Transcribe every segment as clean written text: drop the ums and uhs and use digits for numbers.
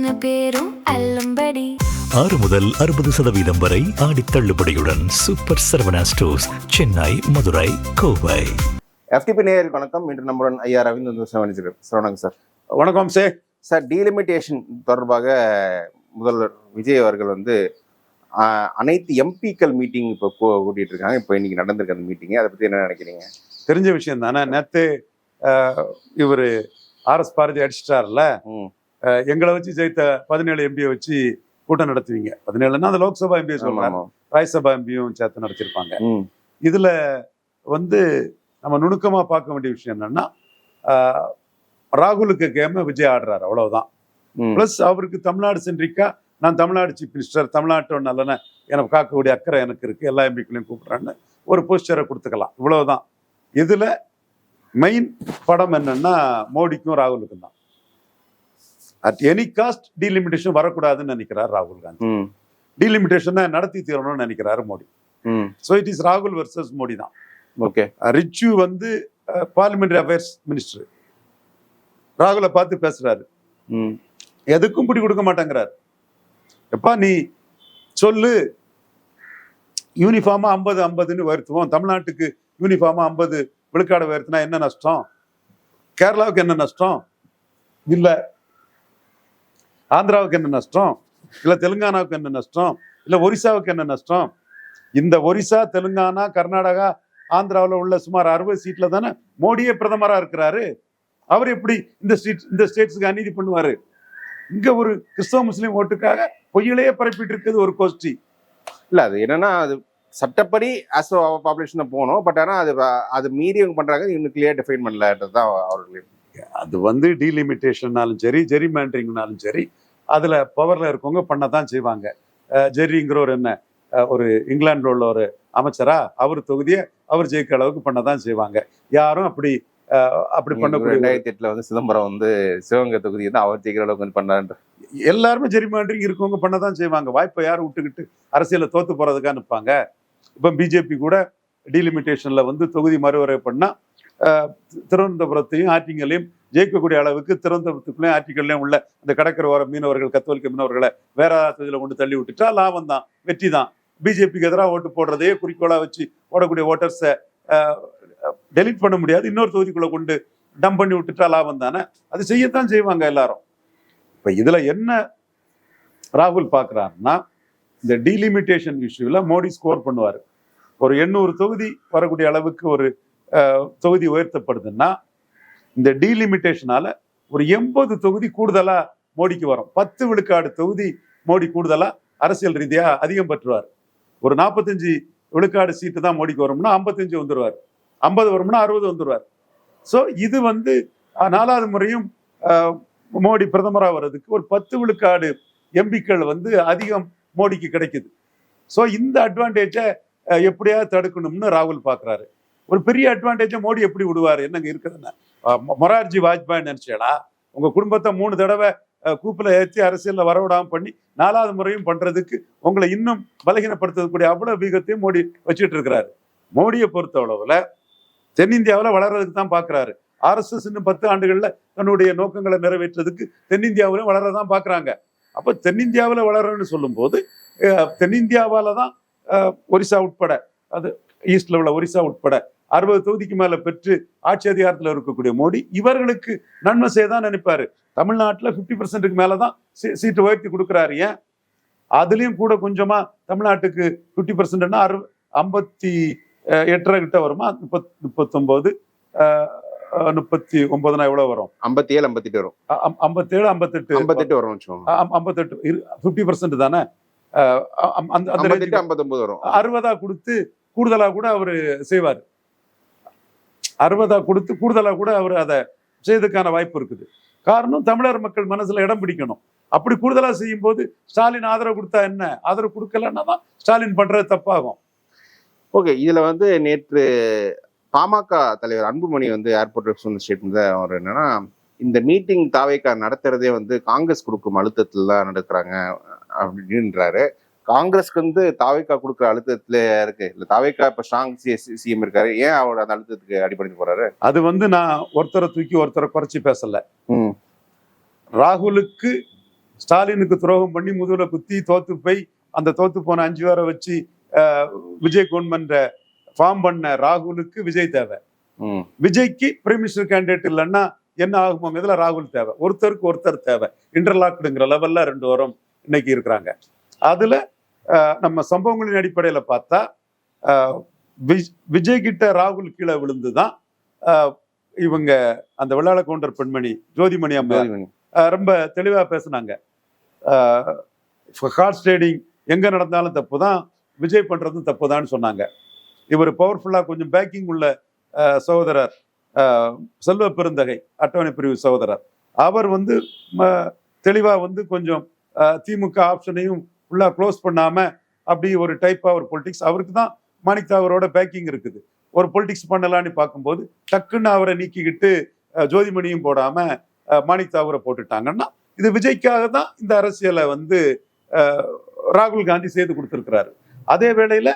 அத்தனை பேரும் அல்லும்படி 6 முதல் 60% வரை ஆடி தள்ளுபடியுடன் super Saravana stores, Chennai, Madurai, Kovai. FTP நேயர்களுக்கு வணக்கம். இன்று நம்முடன் ஐயா ரவீந்திரன் சரவணங்க சார். வணக்கம் சார், டீலிமிட்டேஷன் தொடர்பாக முதல்வர் விஜய் அவர்கள் அனைத்து எம்பிக்கள் மீட்டிங் இப்போ கூட்டிட்டு இருக்காங்க. இப்போ இன்னைக்கு நடந்திருக்கு அந்த மீட்டிங். அதை பத்தி என்ன நினைக்கிறீங்க? தெரிஞ்ச விஷயம் தானே. நேற்று இவர் RS பாரதி அடிச்சிட்டார்ல, எங்களை வச்சு ஜெயித்த 17 எம்பியை வச்சு கூட்டம் நடத்துவீங்க. 17ன்னா அந்த லோக்சபா எம்பியை சொல்றாங்க, ராஜ்யசபா எம்பியும் சேர்த்து நடத்திருப்பாங்க. இதுல நம்ம நுணுக்கமா பார்க்க வேண்டிய விஷயம் என்னன்னா, ராகுலுக்கு கேம விஜய் ஆடுறாரு, அவ்வளவுதான். பிளஸ் அவருக்கு தமிழ்நாடு சென்றிக்கா, நான் தமிழ்நாடு சீஃப் மினிஸ்டர், தமிழ்நாட்டோட நல்லன எனக்கு காக்கக்கூடிய அக்கறை எனக்கு இருக்கு, எல்லா எம்பிக்களையும் கூப்பிடுறேன்னு ஒரு போஸ்டரை கொடுத்துக்கலாம், இவ்வளவுதான். இதுல மெயின் படம் என்னன்னா மோடிக்கும் ராகுலுக்கும் தான். அட் எனி காஸ்ட் டீலிமிட்டேஷன் வரக்கூடாதுன்னு நினைக்கிறார் ராகுல் காந்தி. டீலிமிட்டேஷன் நடத்தி தீரணும்னு நினைக்கிறாரு மோடி. ஸோ இட் இஸ் ராகுல் வர்சஸ் மோடி தான். Okay. Rijiju parliamentary affairs minister ராகுலை பார்த்து பேசுறாரு, எதுக்கும் பிடி கொடுக்க மாட்டேங்கிறாரு. எப்பா நீ சொல்லு, யூனிஃபார்மா 50-50ன்னு உயர்த்துவோம், தமிழ்நாட்டுக்கு யூனிஃபார்மா 50 விழுக்காடு உயர்த்தினா என்ன நஷ்டம், கேரளாவுக்கு என்ன நஷ்டம், இல்ல ஆந்திராவுக்கு என்ன நஷ்டம், இல்ல தெலுங்கானாவுக்கு என்ன நஷ்டம், இல்ல ஒரிசாவுக்கு என்ன நஷ்டம்? இந்த ஒரிசா, தெலுங்கானா, கர்நாடகா, ஆந்திராவில் உள்ள சுமார் 60 சீட்ல தானே மோடியே பிரதமரா இருக்கிறாரு. அவர் எப்படி இந்த ஸ்டேட்ஸுக்கு அநீதி பண்ணுவாரு? இங்க ஒரு கிறிஸ்தவ முஸ்லீம் ஓட்டுக்காக பொய்யிலேயே பரப்பிட்டு இருக்கிறது ஒரு கோஷ்டி. இல்ல, அது என்னன்னா, அது சட்டப்படி ஆஸ் பாப்புலேஷன் போகணும். பட் ஆனா அது மீறி அவங்க பண்றாங்க, இன்னும் கிளியர் டிஃபைன் பண்ணலன்றதுதான் அவர்கள். அது டீலிமிட்டேஷன்னாலும் சரி, ஜெரிமேண்டரிங்னாலும் சரி, அதுல பவர்ல இருக்கவங்க பண்ணதான் செய்வாங்க. ஜெரிங்கிற ஒரு இங்கிலாந்துல உள்ள ஒரு அமைச்சரா, அவர் தொகுதியை அவர் ஜெயிக்க அளவுக்கு பண்ணதான் செய்வாங்க. யாரும் அப்படி பண்ணக்கூடிய 2008 சிதம்பரம் சிவகங்கை தொகுதி அவர் ஜெயிக்கிற அளவுக்கு பண்ணாரு. எல்லாருமே ஜெரிமேண்டரிங் இருக்கவங்க பண்ணதான் செய்வாங்க. வாய்ப்பை யாரும் விட்டுக்கிட்டு அரசியல தோத்து போறதுக்காக நிற்பாங்க. இப்ப பிஜேபி கூட டீலிமிட்டேஷன்ல தொகுதி மறுவரை பண்ணா திருவனந்தபுரத்தையும் ஆற்றிங்களையும் ஜெயிக்கக்கூடிய அளவுக்கு திருவனந்தபுரத்துக்குள்ளேயும் ஆற்றிங்களையும் உள்ள அந்த கடற்கரை ஓர மீனவர்கள், கத்தோலிக்க மீனவர்களை வேற தொகுதியில கொண்டு தள்ளி விட்டுட்டா லாபம் தான், வெற்றி தான். பிஜேபிக்கு எதிராக ஓட்டு போடுறதையே குறிக்கோளா வச்சு ஓடக்கூடிய ஓட்டர்ஸை டெலிட் பண்ண முடியாது, இன்னொரு தொகுதிக்குள்ள கொண்டு டம்ப் பண்ணி விட்டுட்டா லாபம் தானே. அது செய்யத்தான் செய்வாங்க எல்லாரும். இப்ப இதுல என்ன ராகுல் பாக்குறாருன்னா, இந்த டீலிமிட்டேஷன் இஷ்யூல மோடி ஸ்கோர் பண்ணுவாரு. ஒரு 800 தொகுதி வரக்கூடிய அளவுக்கு ஒரு தொகுதி உயர்த்தப்படுதுன்னா, இந்த டீலிமிட்டேஷனால ஒரு 80 தொகுதி கூடுதலா மோடிக்கு வரும். 10 விழுக்காடு தொகுதி மோடி கூடுதலா அரசியல் ரீதியா அதிகம் பெற்றுவார். ஒரு 45 விழுக்காடு சீட்டு தான் மோடிக்கு வரும்னா 55 வந்துருவார், 50 வரும்னா 60 வந்துருவார். ஸோ இது 4வது முறையும் மோடி பிரதமரா வர்றதுக்கு ஒரு 10 விழுக்காடு எம்பிக்கள் அதிகம் மோடிக்கு கிடைக்குது. ஸோ இந்த அட்வான்டேஜை எப்படியாவது தடுக்கணும்னு ராகுல் பாக்குறாரு. ஒரு பெரிய அட்வான்டேஜை மோடி எப்படி விடுவாரு? என்னங்க இருக்குதுன்னா, மொரார்ஜி வாஜ்பாய் நினைச்சேடா, உங்க குடும்பத்தை 3 தடவை கூப்பில ஏற்றி அரசியல்ல வரவிடாம பண்ணி 4வது முறையும் பண்றதுக்கு உங்களை இன்னும் பலகீனப்படுத்தக்கூடிய அவ்வளவு வீகத்தையும் மோடி வச்சுட்டு இருக்கிறாரு. மோடியை பொறுத்த அளவுல தென்னிந்தியாவில் வளர்றதுக்கு தான் பாக்குறாரு. RSS இன்னும் 10 ஆண்டுகள்ல தன்னுடைய நோக்கங்களை நிறைவேற்றுறதுக்கு தென்னிந்தியாவிலும் வளரதான் பாக்குறாங்க. அப்ப தென்னிந்தியாவில் வளரன்னு சொல்லும் போது தென்னிந்தியாவால தான் ஒரிசா உட்பட, அது ஈஸ்ட்ல உள்ள ஒரிசா உட்பட 60 தொகுதிக்கு மேல பெற்று ஆட்சி அதிகாரத்தில் இருக்கக்கூடிய மோடி இவர்களுக்கு நன்மை செய்யதான் நினைப்பாரு. தமிழ்நாட்டில் 50%க்கு மேலதான் சீட்டு உயர்த்தி கொடுக்குறாரு. ஏன் அதுலயும் கூட கொஞ்சமா தமிழ்நாட்டுக்கு 50%ன்னா 58 கிட்ட வருமா? 39 39 எவ்வளவு வரும்? 57 58 வரும். 57 58 வரும். 58 50% தானே. 59 வரும். 60 கொடுத்து கூடுதலா கூட அவரு செய்வார். 60 கொடுத்து கூடுதலா கூட அவர் அதை செய்யறதுக்கான வாய்ப்பு இருக்குது. காரணம், தமிழர் மக்கள் மனசுல இடம் பிடிக்கணும். அப்படி கூடுதலா செய்யும் போது ஸ்டாலின் ஆதரவு கொடுத்தா என்ன, ஆதரவு கொடுக்கலன்னா தான் ஸ்டாலின் பண்றது தப்பாகும். ஓகே. இதுல நேற்று பாமக தலைவர் அன்புமணி ஏர்போர்ட் சொன்ன ஸ்டேட்மெண்ட் அவர் என்னன்னா, இந்த மீட்டிங் தாவேக்கா நடத்துறதே காங்கிரஸ் கொடுக்கும் அழுத்தத்துல தான் நடக்கிறாங்க அப்படின்றாரு. காங்கிரஸ்க்கு தாவேக்கா கொடுக்குற அழுத்தத்துல இருக்கு. இல்ல தாவேக்கா இப்ப ஸ்ட்ராங் சிஎம் இருக்காரு, ஏன் அவர் அந்த அழுத்தத்துக்கு அடிபணிச்சு போறாரு? அது நான் ஒருத்தரை தூக்கி ஒருத்தரை குறைச்சி பேசல. ராகுலுக்கு ஸ்டாலினுக்கு துரோகம் பண்ணி முதுகுல குத்தி தோத்து போய் அந்த தோத்து போன 5 பேரை வச்சு விஜய் கவர்மெண்ட ஃபார்ம் பண்ண ராகுலுக்கு விஜய் தேவை. விஜய்க்கு பிரைம் மினிஸ்டர் கேண்டிடேட் இல்லைன்னா என்ன ஆகுமோ இதுல ராகுல் தேவை. ஒருத்தருக்கு ஒருத்தர் தேவை. இன்டர்லாக்டுங்கிற லெவல்ல 2 வாரம் இன்னைக்கு இருக்கிறாங்க. அதுல நம்ம சம்பவங்களின் அடிப்படையில பார்த்தா விஜய் கிட்ட ராகுல் கீழே விழுந்துதான் இவங்க அந்த வெள்ளாள கவுண்டர் பெண்மணி ஜோதிமணி அம்மா ரொம்ப தெளிவா பேசினாங்க. ஹார்ஸ் ட்ரேடிங் எங்க நடந்தாலும் தப்பு தான், விஜய் பண்றதும் தப்பு தான் சொன்னாங்க. இவர் பவர்ஃபுல்லா கொஞ்சம் பேக்கிங் உள்ள சகோதரர் செல்வ பெருந்தகை அட்டவணை பிரிவு சகோதரர் அவர் தெளிவா கொஞ்சம் திமுக ஆப்ஷனையும் ஃபுல்லா க்ளோஸ் பண்ணாம அப்படி ஒரு டைப்பா ஒரு பொலிட்டிக்ஸ். அவருக்கு தான் மாணிக் தாகூரோட பேக்கிங் இருக்குது. ஒரு பொலிட்டிக்ஸ் பண்ணலான்னு பார்க்கும்போது டக்குன்னு அவரை நீக்கிக்கிட்டு ஜோதிமணியும் போடாம மாணிக் தாகூரை போட்டுட்டாங்கன்னா இது விஜய்க்காக தான் இந்த அரசியலை ராகுல் காந்தி செய்து கொடுத்திருக்கிறாரு. அதே வேளையில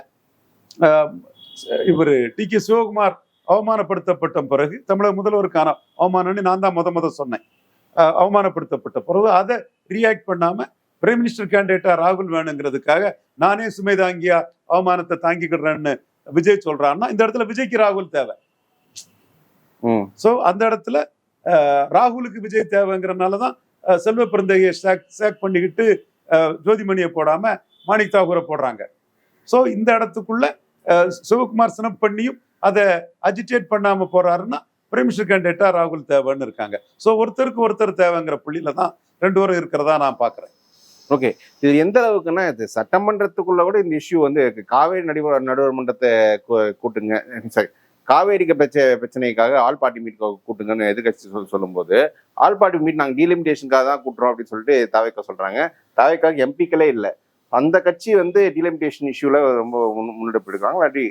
இவர் டி.கே. சிவகுமார் அவமானப்படுத்தப்பட்ட பிறகு தமிழக முதல்வருக்கான அவமானம்னு நான் தான் முத சொன்னேன். அவமானப்படுத்தப்பட்ட பிறகு அதை ரியாக்ட் பண்ணாம பிரைம் மினிஸ்டர் கேண்டிடேட்டா ராகுல் வேணுங்கிறதுக்காக நானே சுமை தாங்கியா அவமானத்தை தாங்கிக்கிறேன்னு விஜய் சொல்றான்னா இந்த இடத்துல விஜய்க்கு ராகுல் தேவை. சோ அந்த இடத்துல ராகுலுக்கு விஜய் தேவைங்கிறதுனாலதான் செல்வ பிறந்தையை சேக் பண்ணிக்கிட்டு ஜோதிமணியை போடாம மாணிக் தாகூரை போடுறாங்க. சோ இந்த இடத்துக்குள்ள சிவகுமார் சினப் பண்ணியும் அதை அஜிடேட் பண்ணாம போறாருன்னா பிரைம் மினிஸ்டர் கேண்டிடேட்டா ராகுல் தேவைன்னு இருக்காங்க. சோ ஒருத்தருக்கு ஒருத்தர் தேவைங்கிற புள்ளியில தான் 2 பேரும் இருக்கிறதா நான் பாக்குறேன். ஓகே, இது எந்த அளவுக்குன்னா இது சட்டமன்றத்துக்குள்ள கூட இந்த இஷ்யூ காவேரி நடுவர் மன்றத்தை கூட்டுங்க, சரி காவேரிக்கு பிரச்சனைக்காக ஆல் பார்ட்டி மீட் கூட்டுங்கன்னு எதிர்கட்சி சொல்லும்போது ஆல் பார்ட்டி மீட் நாங்கள் டீலிமிட்டேஷனுக்காக தான் கூட்டுறோம் அப்படின்னு சொல்லிட்டு தாவேக்கா சொல்றாங்க. தாவேக்காக எம்பிக்களே இல்லை. அந்த கட்சி டீலிமிட்டேஷன் இஷ்யூல ரொம்ப முன்னெடுப்பு எடுக்கிறாங்க. இல்லாட்டி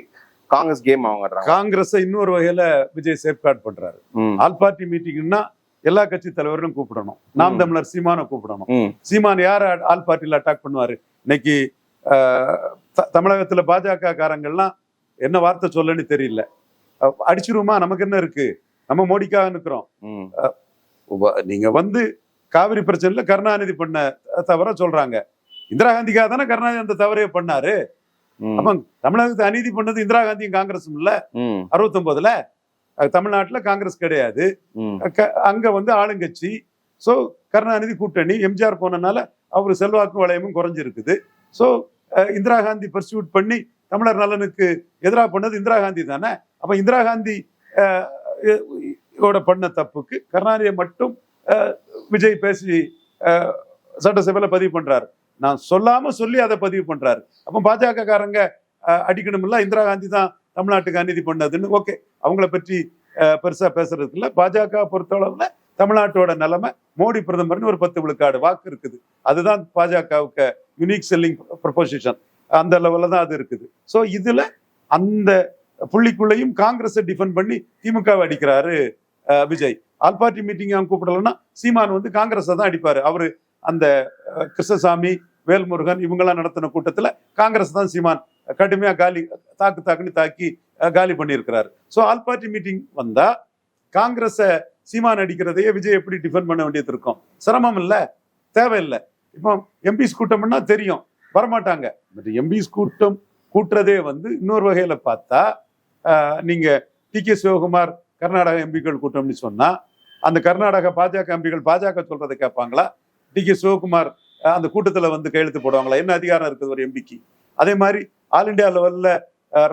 காங்கிரஸ் கேம் அவங்க காங்கிரஸ் இன்னொரு வகையில விஜய் சேஃப்கார்ட் பண்றாரு. ஆல் பார்ட்டி மீட்டிங்னா எல்லா கட்சி தலைவர்களும் கூப்பிடணும். நாம் தமிழர் சீமானை கூப்பிடணும். சீமான் யார ஆல் பார்ட்டில அட்டாக் பண்ணுவாரு? இன்னைக்கு தமிழகத்துல பாஜக காரங்கள்லாம் என்ன வார்த்தை சொல்லன்னு தெரியல. அடிச்சிருமா, நமக்கு என்ன இருக்கு, நம்ம மோடிக்காக நிக்கிறோம். நீங்க காவிரி பிரச்சனைல கருணாநிதி பண்ண தவற சொல்றாங்க. இந்திரா காந்திக்காக தானே கருணாநிதி அந்த தவறைய பண்ணாரு. அப்ப தமிழகத்தை அநீதி பண்ணது இந்திரா காந்தியும் காங்கிரஸும் இல்ல. 69ல தமிழ்நாட்டுல காங்கிரஸ் கிடையாது, அங்க ஆளுங்கட்சி. சோ கருணாநிதி கூட்டணி, எம்ஜிஆர் போனனால அவரு செல்வாக்கு வளையமும் குறைஞ்சிருக்குது. சோ இந்திரா காந்தி பர்சியூட் பண்ணி தமிழர் நலனுக்கு எதிராக பண்ணது இந்திரா காந்தி தானே. அப்ப இந்திரா காந்தி பண்ண தப்புக்கு கருணாநிதியை மட்டும் விஜய் பேசி சட்டசபையில பதிவு பண்றாரு. நான் சொல்லாம சொல்லி அதை பதிவு பண்றாரு. அப்ப பாஜக காரங்க அடிக்கணும்ல, இந்திரா காந்தி தான் தமிழ்நாட்டுக்கு அநீதி பண்ணதுன்னு. ஓகே, அவங்கள பற்றி பெருசா பேசுறதுக்கு இல்ல. பாஜக பொறுத்தளவுல தமிழ்நாட்டோட நிலைமை மோடி பிரதமர்னு ஒரு 10 விழுக்காடு வாக்கு இருக்குது. அதுதான் பாஜகவுக்கு யூனிக் செல்லிங் ப்ரொபோசிஷன். அந்த லெவல்ல தான் அது இருக்குது. ஸோ இதுல அந்த புள்ளிக்குள்ளையும் காங்கிரஸை டிஃபெண்ட் பண்ணி திமுகவை அடிக்கிறாரு விஜய். ஆல் பார்ட்டி மீட்டிங் அவங்க கூப்பிடலன்னா சீமான் காங்கிரஸை தான் அடிப்பாரு. அவரு அந்த கிருஷ்ணசாமி, வேல்முருகன் இவங்கெல்லாம் நடத்தின கூட்டத்துல காங்கிரஸ் தான் சீமான் கடுமையா தாக்குன்னு தாக்கி காலி பண்ணியிருக்கிறாரு. ஸோ ஆல் பார்ட்டி மீட்டிங் வந்தா காங்கிரஸை சீமான் அடிக்கிறதையே விஜய் எப்படி டிஃபெண்ட் பண்ண வேண்டியது இருக்கும்? சிரமம் இல்ல, தேவையில்லை. இப்போ எம்பிஸ் கூட்டம்னா தெரியும், வரமாட்டாங்க. பட் எம்பிஸ் கூட்டம் கூட்டுறதே இன்னொரு வகையில பார்த்தா நீங்க டி.கே. சிவகுமார் கர்நாடக எம்பிக்கள் கூட்டம்னு சொன்னா அந்த கர்நாடக பாஜக எம்பிகள் பாஜக சொல்றதை கேட்பாங்களா? டி.கே. சிவகுமார் அந்த கூட்டத்துல கையெழுத்து போடுவாங்களா? என்ன அதிகாரம் இருக்குது ஒரு எம்பிக்கு? அதே மாதிரி ஆல் இண்டியா லெவல்ல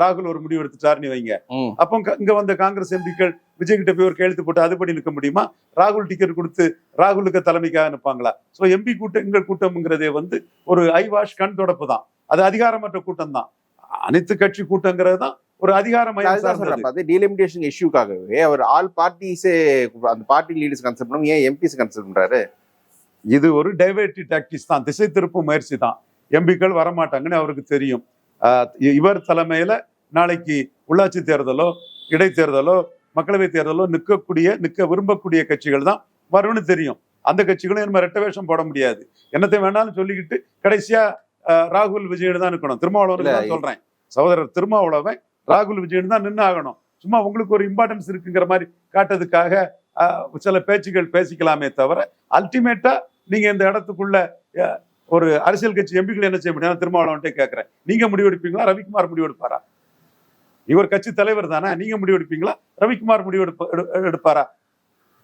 ராகுல் ஒரு முடிவு எடுத்துட்டாருன்னு வைங்க. அப்போ இங்க காங்கிரஸ் எம்பிக்கள் விஜய் கிட்ட போய் ஒரு கையெழுத்து போட்டு அதுபடி நிற்க முடியுமா? ராகுல் டிக்கெட் கொடுத்து ராகுலுக்கு தலைமைக்காக நிற்பாங்களா? ஸோ எம்பி கூட்டங்கள் கூட்டம்ங்கிறதே ஒரு ஐவாஷ் கண் தொடப்பு தான். அது அதிகாரமற்ற கூட்டம் தான். அனைத்து கட்சி கூட்டங்கிறது தான் ஒரு அதிகாரம். டீலிமிட்டேஷன் இஷ்யூக்காகவே அவர் ஆல் பார்ட்டிஸே அந்த பார்ட்டி லீடர்ஸ் கன்சல்ட் பண்ணும், ஏன் எம்பிஸ் கன்சல்ட் பண்றாரு? இது ஒரு டைவர்டிவ் டாக்டிக்ஸ் தான், திசை திருப்பும் முயற்சி தான். எம்பிக்கள் வரமாட்டாங்கன்னு அவருக்கு தெரியும். இவர் தலைமையில நாளைக்கு உள்ளாட்சி தேர்தலோ இடைத்தேர்தலோ மக்களவை தேர்தலோ நிற்க விரும்பக்கூடிய கட்சிகள் தான் வரும்னு தெரியும். அந்த கட்சிகளும் நம்ம ரெட்ட வேஷம் போட முடியாது. என்னத்தை வேணாலும் சொல்லிக்கிட்டு கடைசியா ராகுல் விஜயன் தான் நிற்கணும். திருமாவளவன் தான் சொல்றேன், சகோதரர் திருமாவளவன் ராகுல் விஜயன் தான் நின்று ஆகணும். சும்மா உங்களுக்கு ஒரு இம்பார்ட்டன்ஸ் இருக்குங்கிற மாதிரி காட்டுறதுக்காக சில பேச்சுகள் பேசிக்கலாமே தவிர அல்டிமேட்டா நீங்க இந்த இடத்துக்குள்ள ஒரு அரசியல் கட்சி எம்பிக்கள் என்ன செய்ய முடியும்? திருமாவளவன்ட்டே கேட்கிறேன். நீங்க முடிவெடுப்பீங்களா, ரவிக்குமார் முடிவெடுப்பாரா? இவர் கட்சி தலைவர் தானே, நீங்க முடிவெடுப்பீங்களா, ரவிக்குமார் எடுப்பாரா?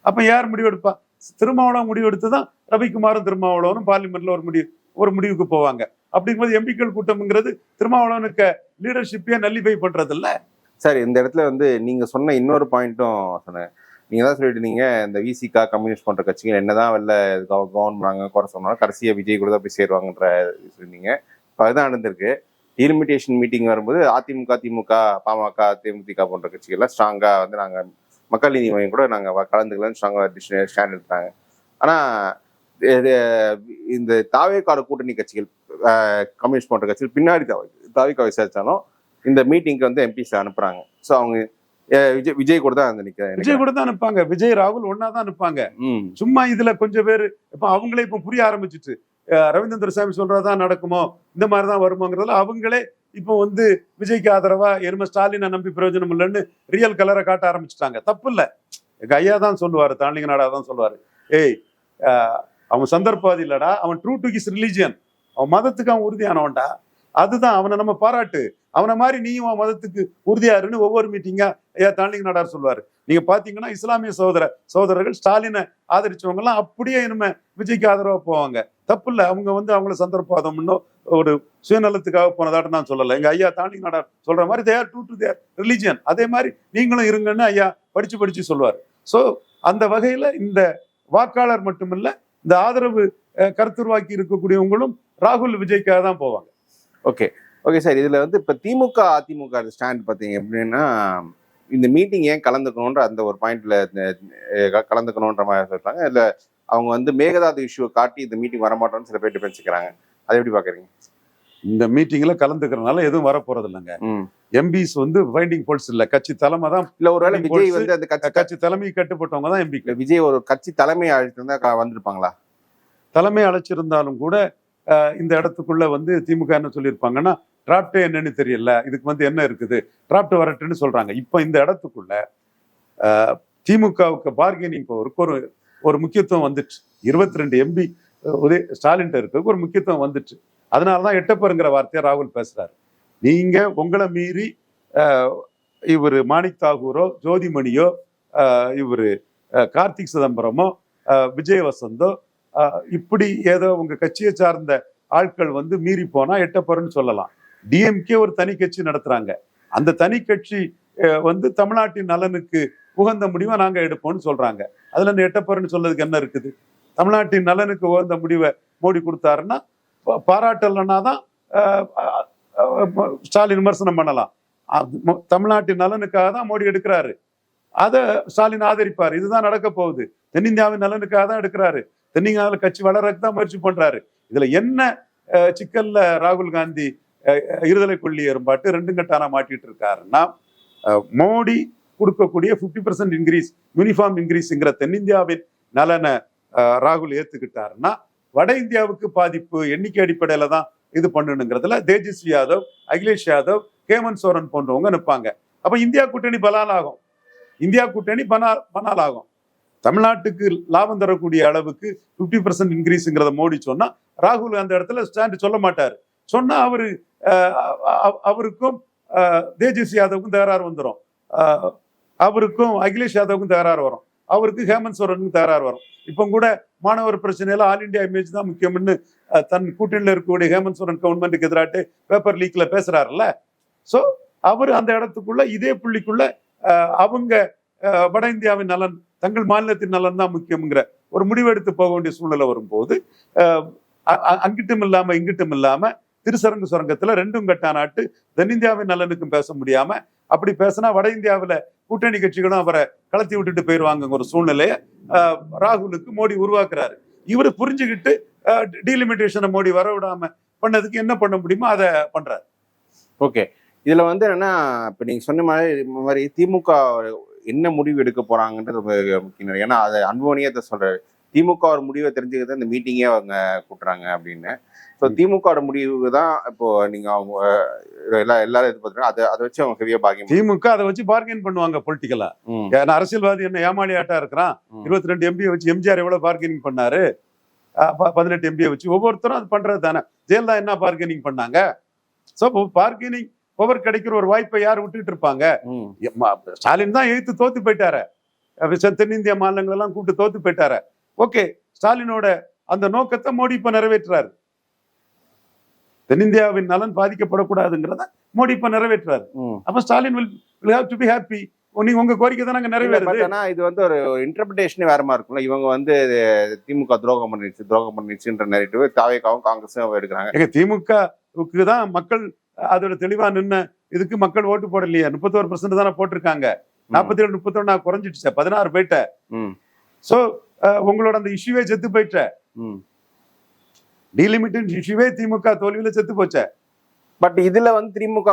அப்ப யார் முடிவெடுப்பா? திருமாவளவன் முடிவெடுத்துதான் ரவிக்குமாரும் திருமாவளவனும் பார்லிமெண்ட்ல ஒரு முடிவுக்கு போவாங்க. அப்படிங்கும்போது எம்பிக்கள் கூட்டம்ங்கிறது திருமாவளவனுக்கு லீடர்ஷிப்பே நல்லிஃபை பண்றது இல்ல. சார், இந்த இடத்துல வந்து நீங்க சொன்ன இன்னொரு பாயிண்ட்டும் சொன்னேன். நீங்க தான் சொல்லிட்டு நீங்க இந்த விசிகா கம்யூனிஸ்ட் போன்ற கட்சிகள் என்னதான் வெளில கவர்ன் பண்ணாங்க குறை சொன்னாலும் கடைசியா விஜய் கூட தான் போய் சேருவாங்கன்ற சொன்னீங்க. இப்போ அதுதான் நடந்திருக்கு. டிலிமிட்டேஷன் மீட்டிங் வரும்போது அதிமுக, திமுக, பாமக, தேமுதிக போன்ற கட்சிகள்லாம் ஸ்ட்ராங்கா வந்து நாங்க மக்கள் நீதி மையம் கூட நாங்க கலந்துக்கலன்னு ஸ்ட்ராங்கா ஸ்டாண்ட் எடுத்தாங்க. ஆனா இந்த தாவேக்காடு கூட்டணி கட்சிகள், கம்யூனிஸ்ட் போன்ற கட்சிகள் பின்னாடி தாவேக்கா விசாரிச்சாலும் இந்த மீட்டிங்க்கு வந்து எம்பிஸ் அனுப்புறாங்க. ஸோ அவங்க விஜய் கூட தான் விஜய் கூட தான் அனுப்பாங்க. விஜய் ராகுல் ஒன்னா தான் அனுப்பாங்க. சும்மா இதுல கொஞ்சம் பேர் இப்ப அவங்களே இப்ப புரிய ஆரம்பிச்சுட்டு ரவீந்திர சாமி சொல்றதான் நடக்குமோ, இந்த மாதிரிதான் வருமோங்கிறதுல அவங்களே இப்போ வந்து விஜய்க்கு ஆதரவா எரும ஸ்டாலினை நம்பி பிரயோஜனம் இல்லைன்னு ரியல் கலரை காட்ட ஆரம்பிச்சுட்டாங்க. தப்பு இல்லை. எங்க ஐயா தான் சொல்லுவாரு, தாண்டிங்க நாடா தான் சொல்லுவாரு, ஏய் அவன் சந்தர்ப்பவாதி இல்லடா, அவன் ட்ரூ டு ஹிஸ் ரிலிஜியன், அவன் மதத்துக்கு அவன் உறுதியானவன்டா. அதுதான் அவனை நம்ம பாராட்டு. அவனை மாதிரி நீயும் அவன் மதத்துக்கு உறுதியாருன்னு ஒவ்வொரு மீட்டிங்கா ஐயா தாண்டிங்க நாடார் சொல்லுவாரு. நீங்க பாத்தீங்கன்னா இஸ்லாமிய சகோதரர்கள் ஸ்டாலினை ஆதரிச்சவங்க எல்லாம் அப்படியே இனிமே விஜய்க்கு ஆதரவா போவாங்க. தப்பு இல்லை. அவங்க வந்து அவங்கள சந்தர்ப்பவாதம்னோ ஒரு சுயநலத்துக்காக போனதாட்ட நான் சொல்லலை. எங்க ஐயா தாண்டிங்க நாடார் சொல்ற மாதிரி தேர் ட்ரூ டு தேர் ரிலிஜியன், அதே மாதிரி நீங்களும் இருங்கன்னு ஐயா படிச்சு சொல்லுவாரு. ஸோ அந்த வகையில இந்த வாக்காளர் மட்டுமில்ல, இந்த ஆதரவு கருத்துருவாக்கி இருக்கக்கூடியவங்களும் ராகுல் விஜய்க்காக தான் போவாங்க. ஓகே சார், இதுல வந்து இப்ப திமுக அதிமுக ஸ்டாண்ட் பாத்தீங்க எப்படின்னா, இந்த மீட்டிங் ஏன் கலந்துக்கணுன்ற அந்த ஒரு பாயிண்ட்ல கலந்துக்கணுன்ற மாதிரி சொல்றாங்க. இல்ல அவங்க வந்து மேகதாது இஷ்யூவை காட்டி இந்த மீட்டிங் வரமாட்டோம்னு சில பேர் டிஃபென்ஸ்க்கிறாங்க. அதை எப்படி பாக்குறீங்க? இந்த மீட்டிங்ல கலந்துக்கிறதுனால எதுவும் வரப்போறது இல்லைங்க. எம்பிஸ் வந்து ஃபைண்டிங் போல்ஸ் இல்ல, கட்சி தலைமை தான். இல்ல ஒருவேளை விஜய் வந்து அந்த கட்சி தலைமை கட்டுப்பட்டவங்க தான் எம்பி. விஜய் ஒரு கட்சி தலைமை அழைச்சிருந்தா வந்திருப்பாங்களா? தலைமை அழைச்சிருந்தாலும் கூட இந்த இடத்துக்குள்ள வந்து திமுக என்ன சொல்லியிருப்பாங்கன்னா, டிராப்டே என்னன்னு தெரியல, இதுக்கு வந்து என்ன இருக்குது, டிராப்ட் வரட்டுன்னு சொல்றாங்க. இப்ப இந்த இடத்துக்குள்ள திமுகவுக்கு பார்கெனிங் பவருக்கு ஒரு முக்கியத்துவம் வந்துச்சு. 22 எம்பி ஸ்டாலின் இருக்கு, ஒரு முக்கியத்துவம் வந்துச்சு. அதனாலதான் எட்டப்பருங்கிற வார்த்தையை ராகுல் பேசுறாரு. நீங்க உங்களை மீறி இவரு மாணிக் தாகூரோ, ஜோதிமணியோ, இவரு கார்த்திக் சிதம்பரமோ, விஜய் வசந்தோ, இப்படி ஏதோ உங்க கட்சியை சார்ந்த ஆட்கள் வந்து மீறி போனா எட்டப்பருன்னு சொல்லலாம். டிஎம்கே ஒரு தனி கட்சி நடத்துறாங்க. அந்த தனி கட்சி வந்து தமிழ்நாட்டின் நலனுக்கு உகந்த முடிவை நாங்க எடுப்போம்னு சொல்றாங்க. அதுல இந்த எட்டப்பருன்னு சொல்றதுக்கு என்ன இருக்குது? தமிழ்நாட்டின் நலனுக்கு உகந்த முடிவை மோடி கொடுத்தாருன்னா பாராட்டலன்னா தான் ஸ்டாலின் விமர்சனம் பண்ணலாம். தமிழ்நாட்டின் நலனுக்காக தான் மோடி எடுக்கிறாரு, அதை ஸ்டாலின் ஆதரிப்பாரு. இதுதான் நடக்க போகுது. தென்னிந்தியாவின் நலனுக்காக தான் எடுக்கிறாரு, தென்னிந்தியாவில் கட்சி வளர்றதுக்கு தான் முயற்சி பண்றாரு. இதுல என்ன சிக்கல்ல ராகுல் காந்தி இருதலை கொள்ளி எறும்பாட்டு ரெண்டு கட்டானா மாட்டிட்டு இருக்காருன்னா, மோடி கொடுக்கக்கூடிய 50% இன்க்ரீஸ், யூனிஃபார்ம் இன்க்ரீஸ்ங்கிற தென்னிந்தியாவின் நலனை ராகுல் ஏத்துக்கிட்டாருன்னா வட இந்தியாவுக்கு பாதிப்பு எண்ணிக்கை அடிப்படையில தான் இது பண்ணணுங்கிறதுல தேஜஸ்வி யாதவ், அகிலேஷ் யாதவ், ஹேமந்த் சோரன் போன்றவங்க நிற்பாங்க. அப்ப இந்தியா கூட்டணி பலாலாகும். இந்தியா கூட்டணி பனாலாகும். தமிழ்நாட்டுக்கு லாபம் தரக்கூடிய அளவுக்கு 50% இன்க்ரீஸ்ங்கிறத மோடி சொன்னா ராகுல் அந்த இடத்துல ஸ்டாண்ட் சொல்ல மாட்டாரு. சொன்னா அவருக்கும் தேஜஸ்வி யாதவுக்கும் தகராறு வந்துடும், அவருக்கும் அகிலேஷ் யாதவுக்கும் தகராறு வரும், அவருக்கு ஹேமந்த் சோரனுக்கும் தகராறு வரும். இப்போ கூட மாணவர் பிரச்சனையில ஆல் இண்டியா இமேஜ் தான் முக்கியம்னு தன் கூட்டணியில் இருக்கக்கூடிய ஹேமந்த் சோரன் கவர்மெண்ட்டுக்கு எதிராட்டு பேப்பர் லீக்ல பேசுறாருல்ல. ஸோ அவர் அந்த இடத்துக்குள்ள இதே புள்ளிக்குள்ள அவங்க வட இந்தியாவின் நலன், தங்கள் மாநிலத்தின் நலன் தான் முக்கியம்ங்கிற ஒரு முடிவெடுத்து போக வேண்டிய சூழ்நிலை வரும்போது அங்கிட்டும் இல்லாம இங்கிட்டும் இல்லாம திருசரங்கு சுரங்கத்துல ரெண்டும் கட்டானாட்டு தென்னிந்தியாவின் நலனுக்கும் பேச முடியாம, அப்படி பேசினா வட இந்தியாவில கூட்டணி கட்சிகளும் அவரை கலத்தி விட்டுட்டு போயிருவாங்க ஒரு சூழ்நிலையை ராகுலுக்கு மோடி உருவாக்குறாரு. இவரு புரிஞ்சுக்கிட்டு டீலிமிட்டேஷனை மோடி வர விடாம பண்ணதுக்கு என்ன பண்ண முடியுமோ அதை பண்றாரு. ஓகே, இதுல வந்து என்னன்னா, இப்ப நீங்க சொன்ன மாதிரி திமுக என்ன முடிவு எடுக்க போறாங்கன்றது முக்கியம். ஏன்னா அதை அன்போனியே சொல்றாரு, திமுக ஒரு முடிவை தெரிஞ்சுக்கிறது இந்த மீட்டிங்கே அவங்க கூட்டுறாங்க அப்படின்னு. ஸோ திமுக முடிவு தான் இப்போ நீங்க அவங்க எல்லாரும் எதிர்பார்க்குறாங்க. அதை வச்சு அவங்க ஹெவியா பார்கெயின், திமுக அதை வச்சு பார்கெயின் பண்ணுவாங்க பொலிட்டிக்கலா. அரசியல்வாதி என்ன ஏமாளி ஆட்டா இருக்கிறான்? 22 எம்பியை வச்சு எம்ஜிஆர் எவ்வளவு பார்கெனிங் பண்ணாரு? 18 எம்பியை வச்சு ஒவ்வொருத்தரும் அது பண்றது தானே. ஜெயலலிதா என்ன பார்கெனிங் பண்ணாங்க? ஸோ பார்கெனிங் பவர் கிடைக்கிற ஒரு வாய்ப்பை யார் விட்டுட்டு இருப்பாங்க? ஸ்டாலின் தான் எதிர்த்து தோத்து போயிட்டாரு. தென்னிந்திய மாநிலங்கள் எல்லாம் கூப்பிட்டு தோத்து போயிட்டாரு. ஓகே, ஸ்டாலினோட அந்த நோக்கத்தை மோடி இப்ப நிறைவேற்றுறாரு. தென்னிந்தியாவின் நலன் பாதிக்கப்படக்கூடாதுங்கிறத மோடி இப்ப நிறைவேற்றுறாரு. அப்ப Stalin will have to be happy. நீங்க உங்க கோரிக்கை தான் நாங்க நிறைவேறுது. ஆனா இது வந்து ஒரு இன்டர்பிரிட்டேஷனே வேற மாதிரி இருக்கும்ல. இவங்க வந்து திமுக துரோகம் பண்ணிடுச்சுன்ற நெரேட்டிவ் தாவேகாவும் காங்கிரஸும் எடுக்கிறாங்க. திமுகவுக்கு தான் மக்கள் அதோட தெளிவா நின்ன இதுக்கு மக்கள் ஓட்டு போடலையே. 31% தானே போட்டிருக்காங்க. 47 31 குறைஞ்சிடுச்ச, 16 போயிட்ட. சோ உங்களோட அந்த இஷ்யூவே செத்து போயிட்ட. டீலிமிட்டட் இஷ்யூவே திமுக தோல்வியில செத்து போச்ச. பட் இதுல வந்து திமுக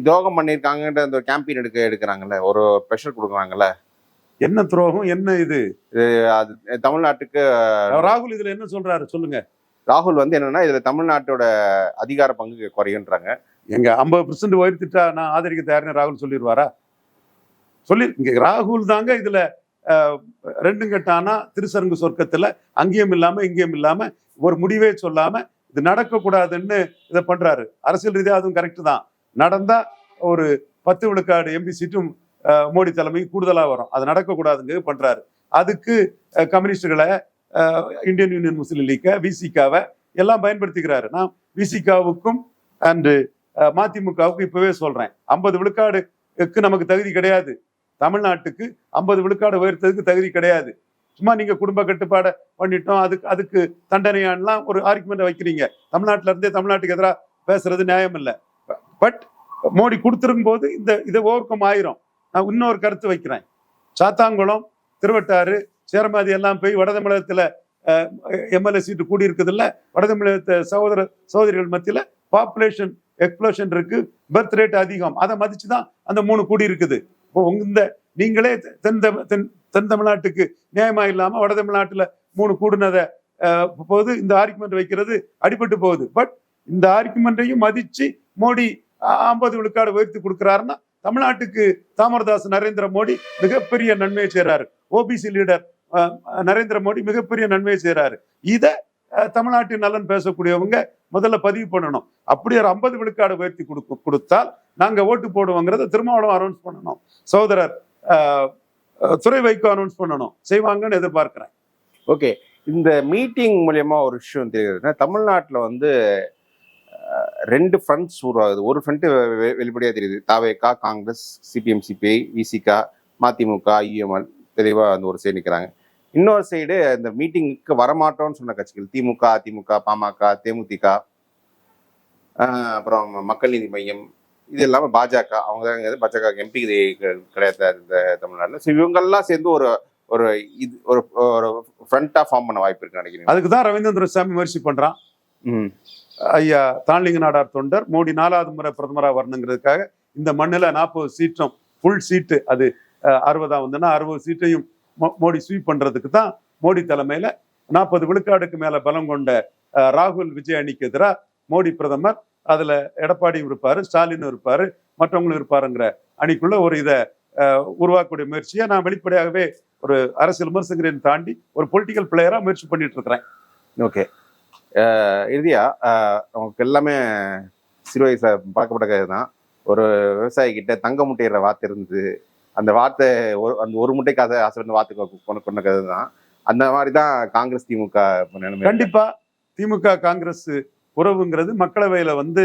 துரோகம் பண்ணிருக்காங்கன்ற அந்த கேம்பெயின் எடுக்கிறாங்கல்ல, ஒரு ப்ரெஷர் கொடுக்குறாங்கல்ல. என்ன துரோகம், என்ன இது? அது தமிழ்நாட்டுக்கு ராகுல் இதுல என்ன சொல்றாரு சொல்லுங்க. ராகுல் வந்து என்னன்னா, இதுல தமிழ்நாட்டோட அதிகார பங்கு குறையுன்றாங்க. எங்க 50% உயர்த்திட்டா நான் ஆதரிக்க தயார்னு ராகுல் சொல்லிடுவாரா? இங்க ராகுல் தாங்க இதுல ரெண்டும் கட்டானா திருசரங்கு சொர்க்கத்துல அங்கேயும் இல்லாம இங்கேயும் இல்லாம ஒரு முடிவே சொல்லாம இது நடக்கக்கூடாதுன்னு இதை பண்றாரு. அரசியல் ரீதியா அதுவும் கரெக்ட் தான். நடந்தா ஒரு 10 விழுக்காடு எம்பி சீட்டும் மோடி தலைமை கூடுதலா வரும். அது நடக்கக்கூடாதுங்க பண்றாரு. அதுக்கு கம்யூனிஸ்டுகளை, இந்தியன் யூனியன் முஸ்லீம் லீக்கை, விசிகாவை எல்லாம் பயன்படுத்திக்கிறாரு. நான் விசிகாவுக்கும் அண்ட் மதிமுகவுக்கும் இப்பவே சொல்றேன், 50 விழுக்காடுக்கு நமக்கு தகுதி கிடையாது. தமிழ்நாட்டுக்கு 50 விழுக்காடு உயர்த்ததுக்கு தகுதி கிடையாது. சும்மா நீங்க குடும்ப கட்டுப்பாடை பண்ணிட்டோம், அதுக்கு தண்டனையான்லாம் ஒரு ஆர்குமெண்ட் வைக்கிறீங்க. தமிழ்நாட்டில இருந்தே தமிழ்நாட்டுக்கு எதிராக பேசுறது நியாயம் இல்லை. பட் மோடி கொடுத்துருக்கும் போது இதை ஓவர் கம் ஆயிரும். நான் இன்னொரு கருத்து வைக்கிறேன். சாத்தாங்குளம், திருவட்டாறு, சேரமாதி எல்லாம் போய் வட தமிழகத்துல எம்எல்ஏ சீட்டு கூடி இருக்குது இல்ல. வட தமிழகத்தை சகோதரிகள் மத்தியில பாப்புலேஷன் எக்ஸ்ப்ளோஷன் இருக்கு, பர்த் ரேட் அதிகம். அதை மதிச்சுதான் அந்த 3 கூடி இருக்குது. இப்போ இந்த நீங்களே தென் தமிழ்நாட்டுக்கு நியாயமா இல்லாம வட தமிழ்நாட்டுல 3 கூடுனதை போது இந்த ஆர்குமெண்ட் வைக்கிறது அடிபட்டு போகுது. பட் இந்த ஆர்குமெண்ட்டையும் மதிச்சு மோடி 50 விழுக்காடு உயர்த்தி கொடுக்கிறாருன்னா தமிழ்நாட்டுக்கு தாமரதாஸ் நரேந்திர மோடி மிகப்பெரிய நன்மையை செய்யறாரு. ஓபிசி லீடர் நரேந்திர மோடி மிகப்பெரிய நன்மையை செய்யறாரு. இதை தமிழ்நாட்டின் நலன் பேசக்கூடியவங்க முதல்ல பதிவு பண்ணணும். அப்படி ஒரு 50 விழுக்காடு உயர்த்தி கொடுத்தால் நாங்க ஓட்டு போடுவோங்கிறத திருமாவளவன் அனௌன்ஸ் பண்ணணும். சகோதரர் துரை வைகோ அனௌன்ஸ் பண்ணணும். செய்வாங்கன்னு எதிர்பார்க்கிறேன். ஓகே, இந்த மீட்டிங் மூலியமா ஒரு விஷயம் தெரியுதுன்னா, தமிழ்நாட்டில் வந்து 2 ஃப்ரண்ட்ஸ் உருவாகுது. ஒரு ஃப்ரண்ட் வெளிப்படையா தெரியுது, தாவேகா, காங்கிரஸ், சிபிஎம் சிபிஐ, விசிகா, மதிமுக, யுஎம்எல் தெளிவா அந்த ஒரு சைடு நிற்கிறாங்க. இன்னொரு சைடு இந்த மீட்டிங்க்கு வரமாட்டோம்னு சொன்ன கட்சிகள் திமுக, அதிமுக, பாமக, தேமுதிக, அப்புறம் மக்கள் நீதி மையம், இது இல்லாமல் பாஜக. அவங்க தான் பாஜக எம்பி கிடையாது இந்த தமிழ்நாட்டில். ஸோ இவங்கெல்லாம் சேர்ந்து ஒரு ஒரு இது ஒரு ஒரு ஃப்ரண்டா ஃபார்ம் பண்ண வாய்ப்பு இருக்கு நினைக்கிறேன். அதுக்கு தான் ரவீந்திரன் துரைசாமி முயற்சி பண்றான். ஐயா தான்லிங்க நாடார் தொண்டர் மோடி 4வது முறை பிரதமராக வரணுங்கிறதுக்காக இந்த மண்ணில் 40 சீட்டும் ஃபுல் சீட்டு, அது 60 வந்துன்னா 60 சீட்டையும் மோடி ஸ்வீப் பண்றதுக்கு தான் மோடி தலைமையில 40 விழுக்காடுக்கு மேல பலம் கொண்ட ராகுல் விஜய் அணிக்கு எதிராக மோடி பிரதமர், அதுல எடப்பாடியும் இருப்பாரு, ஸ்டாலினும் இருப்பாரு, மற்றவங்களும் இருப்பாருங்கிற அணிக்குள்ள ஒரு இதை உருவாக்கக்கூடிய முயற்சியை நான் வெளிப்படையாகவே ஒரு அரசியல் விமர்சகரையும் தாண்டி ஒரு பொலிட்டிக்கல் பிளேயரா முயற்சி பண்ணிட்டு இருக்கிறேன். ஓகே, இறுதியா உங்களுக்கு எல்லாமே சிறு வயசுல பழக்கப்பட்ட கதை தான். ஒரு விவசாயி கிட்ட தங்க முட்டையிற வார்த்தை இருந்து அந்த வார்த்தை அந்த ஒரு முட்டைக்காக ஆசை வார்த்தை கொண்ட கதை தான். அந்த மாதிரி தான் காங்கிரஸ் திமுக நிலைமை. கண்டிப்பா திமுக காங்கிரஸ் உறவுங்கிறது மக்களவையில வந்து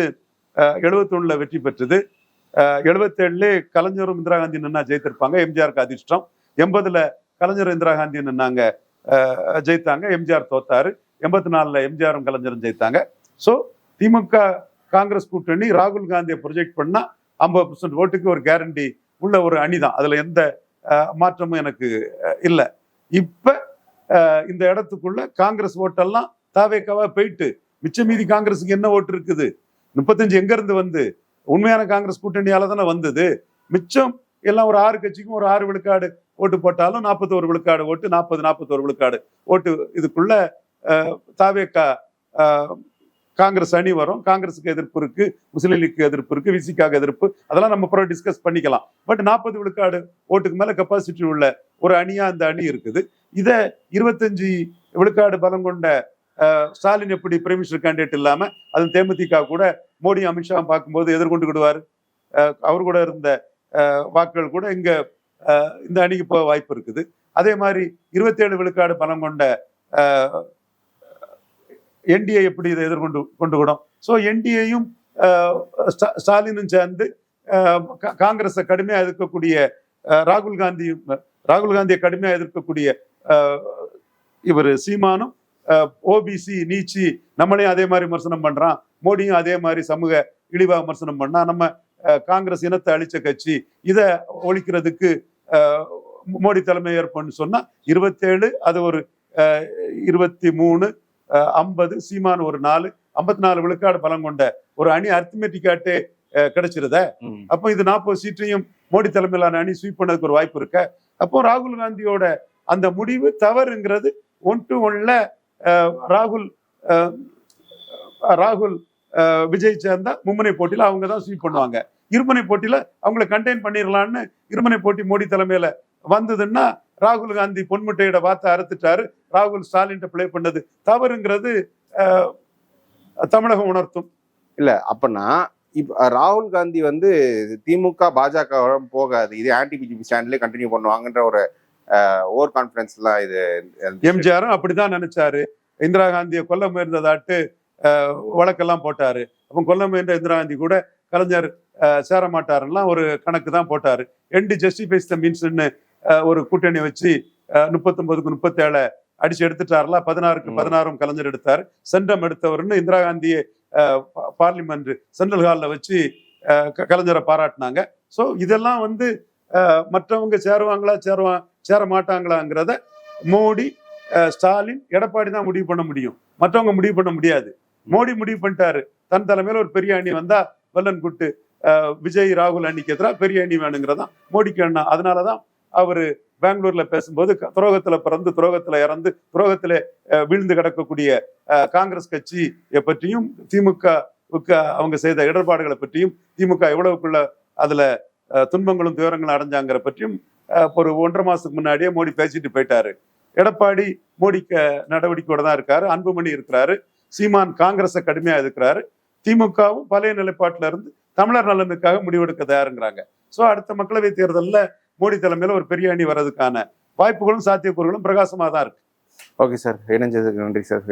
71 வெற்றி பெற்றது. 77 கலைஞரும் இந்திரா காந்தி நின்னா ஜெயித்திருப்பாங்க, எம்ஜிஆருக்கு அதிர்ஷ்டம். 80 கலைஞர் இந்திரா காந்தி நின்னாங்க, ஜெயித்தாங்க, எம்ஜிஆர் தோத்தாரு. 84 எம்ஜிஆரும் கலைஞரும் ஜெயித்தாங்க. ஸோ திமுக காங்கிரஸ் கூட்டணி ராகுல் காந்தியை ப்ரொஜெக்ட் பண்ணா 50% ஓட்டுக்கு ஒரு கேரண்டி உள்ள ஒரு அணிதான். அதுல எந்த மாற்றமும் எனக்கு இல்லை. இப்ப இந்த இடத்துக்குள்ள காங்கிரஸ் ஓட்டெல்லாம் தாவேக்காவா போயிட்டு மிச்ச மீதி காங்கிரஸுக்கு என்ன ஓட்டு இருக்குது? 35 எங்க இருந்து வந்து? உண்மையான காங்கிரஸ் கூட்டணியால தானே வந்தது. மிச்சம் எல்லாம் ஒரு 6 கட்சிக்கும் ஒரு 6 விழுக்காடு ஓட்டு போட்டாலும் 41 விழுக்காடு ஓட்டு, 41 விழுக்காடு ஓட்டு இதுக்குள்ள தாவேக்கா காங்கிரஸ் அணி வரும். காங்கிரஸுக்கு எதிர்ப்பு இருக்கு, முஸ்லீம் லீக்கு எதிர்ப்பு இருக்கு, விசிகாக்கு எதிர்ப்பு, அதெல்லாம் நம்ம அப்புறம் டிஸ்கஸ் பண்ணிக்கலாம். பட் 40 விழுக்காடு ஓட்டுக்கு மேல கெப்பாசிட்டி உள்ள ஒரு அணியா அந்த அணி இருக்குது. இதை 25 விழுக்காடு பலம் கொண்ட ஸ்டாலின் எப்படி பிரைம் மினிஸ்டர் கேண்டிடேட் இல்லாம அது தேமுதிக கூட மோடி அமித்ஷா பார்க்கும்போது எதிர்கொண்டுக்கிடுவார். அவர் கூட இருந்த வாக்குகள் கூட இங்க இந்த அணிக்கு போக வாய்ப்பு இருக்குது. அதே மாதிரி 27 விழுக்காடு பலம் கொண்ட என்டிஏ எப்படி இதை கொண்டுவிடும். ஸோ என்டிஏயும் ஸ்டாலினும் சேர்ந்து காங்கிரஸை கடுமையா எதிர்க்கக்கூடிய ராகுல் காந்தியை கடுமையா எதிர்க்கக்கூடிய இவர் சீமானும் ஓபிசி நீச்சி நம்மளையும் அதே மாதிரி விமர்சனம் பண்றான், மோடியும் அதே மாதிரி சமூக இழிவா விமர்சனம் பண்ணா, நம்ம காங்கிரஸ் இனத்தை அழிச்ச கட்சி, இதை ஒழிக்கிறதுக்கு மோடி தலைமை ஏற்பன்னு சொன்னா 27 அது ஒரு 23 50 சீமான் ஒரு 4 54 விழுக்காடு பலம் கொண்ட ஒரு அணி அரித்மெட்டிக்காட்டே கிடைச்சிருத. அப்போ இது 40 சீட்டையும் மோடி தலைமையிலான அணி ஸ்வீப் பண்ணதுக்கு ஒரு வாய்ப்பு இருக்க. அப்போ ராகுல் காந்தியோட அந்த முடிவு தவறுங்கிறது 1-1ல ராகுல் விஜய் சேர்ந்தா மும்முனை போட்டியில அவங்க தான் ஸ்வீப் பண்ணுவாங்க. இருமுனை போட்டியில அவங்களை கண்டெயின் பண்ணிடலான்னு இருமுனை போட்டி மோடி தலைமையில வந்ததுன்னா ராகுல் காந்தி பொன்முட்டையோட வார்த்தை அறுத்துட்டாரு, ராகுல் ஸ்டாலின் பிளே பண்ணது தவறுங்கிறது தமிழகம் உணர்த்தும். இல்ல அப்பனா இப்ப ராகுல் காந்தி வந்து திமுக பாஜக போகாது, இது ஆன்டி பிஜேபி ஸ்டாண்ட்லயே கண்டினியூ பண்ணுவாங்கன்ற ஒரு ஓவர் கான்பிடன்ஸ் எல்லாம் இது எம்ஜிஆரும் அப்படிதான் நினைச்சாரு. இந்திரா காந்தியை கொல்ல முயன்றதாட்டு வழக்கெல்லாம் போட்டாரு. அப்போ கொல்ல முயன்ற இந்திரா காந்தி கூட கலைஞர் சேர மாட்டாருலாம் ஒரு கணக்கு தான் போட்டாரு. எண்டு ஜஸ்டிஃபைஸ் த மீன்ஸ்ன்னு ஒரு கூட்டணி வச்சு 39க்கு 37 அடிச்சு எடுத்துட்டாருல. 16க்கு 16 கலைஞர் எடுத்தாரு. சென்றம் எடுத்தவர்னு இந்திரா காந்தியை பார்லிமெண்ட் சென்ட்ரல் ஹாலில் வச்சு கலைஞரை பாராட்டினாங்க. ஸோ இதெல்லாம் வந்து மற்றவங்க சேருவாங்களா சேர மாட்டாங்களாங்கிறத மோடி ஸ்டாலின் எடப்பாடி தான் முடிவு பண்ண முடியும், மற்றவங்க முடிவு பண்ண முடியாது. மோடி முடிவு பண்ணிட்டாரு, தன் தலைமையில ஒரு பெரிய அணி வந்தா வெள்ளன் குட்டு விஜய் ராகுல் அணிக்கு எதிராக பெரிய அணி வேணுங்கிறதான் மோடிக்கு எண்ணம். அதனாலதான் அவரு பெங்களூர்ல பேசும்போது துரோகத்துல பிறந்து துரோகத்துல இறந்து துரோகத்துல வீழ்ந்து கிடக்கக்கூடிய காங்கிரஸ் கட்சியை பற்றியும் திமுகவுக்கு அவங்க செய்த இடர்பாடுகளை பற்றியும் திமுக எவ்வளவுக்குள்ள அதுல துன்பங்களும் துயரங்களும் அடைஞ்சாங்கிற பற்றியும் ஒரு 1.5 மாசத்துக்கு முன்னாடியே மோடி பேசிட்டு போயிட்டாரு. எடப்பாடி மோடிக்கு நடவடிக்கையோட தான் இருக்காரு, அன்புமணி இருக்கிறாரு, சீமான் காங்கிரஸை கடுமையா எதிர்க்கிறாரு, திமுகவும் பழைய நிலைப்பாட்டில இருந்து தமிழர் நலனுக்காக முடிவெடுக்க தயாருங்கிறாங்க. ஸோ அடுத்த மக்களவை தேர்தலில் மோடி தலைமையில ஒரு பெரிய அணி வர்றதுக்கான வாய்ப்புகளும் சாத்தியக்கூறுகளும் பிரகாசமா தான் இருக்கு. ஓகே சார், இணைஞ்சதுக்கு நன்றி சார்.